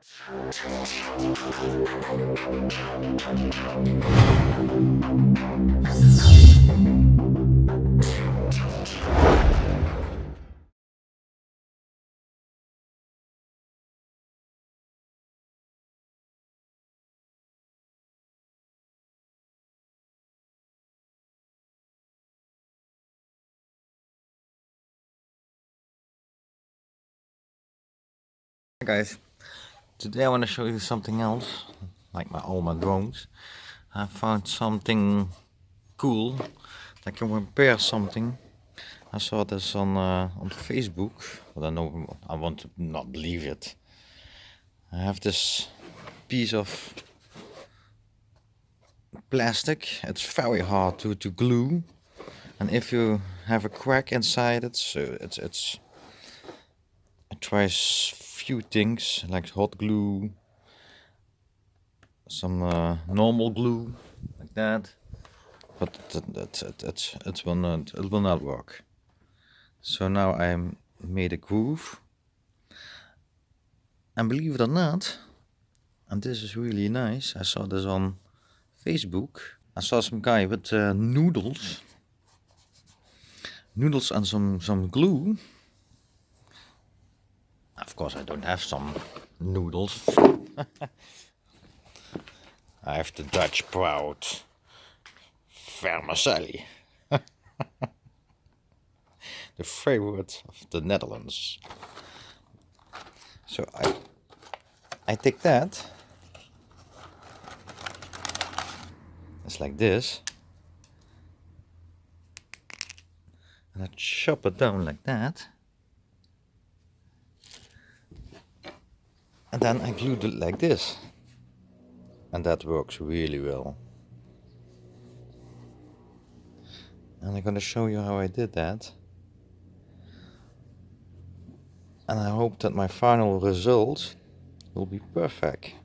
Hi guys, today I want to show you something else, like all my drones. I found something cool that can repair something. I saw this on Facebook, but I want to not believe it. I have this piece of plastic. It's very hard to glue, and if you have a crack inside it, so it tries few things like hot glue, some normal glue, like that. But it will not work. So now I made a groove, and believe it or not, and this is really nice. I saw this on Facebook. I saw some guy with noodles and some glue. Of course, I don't have some noodles. I have the Dutch proud vermicelli, the favorite of the Netherlands. So I take that. It's like this, and I chop it down like that, and then I glued it like this, and that works really well. And I'm gonna show you how I did that, and I hope that my final result will be perfect.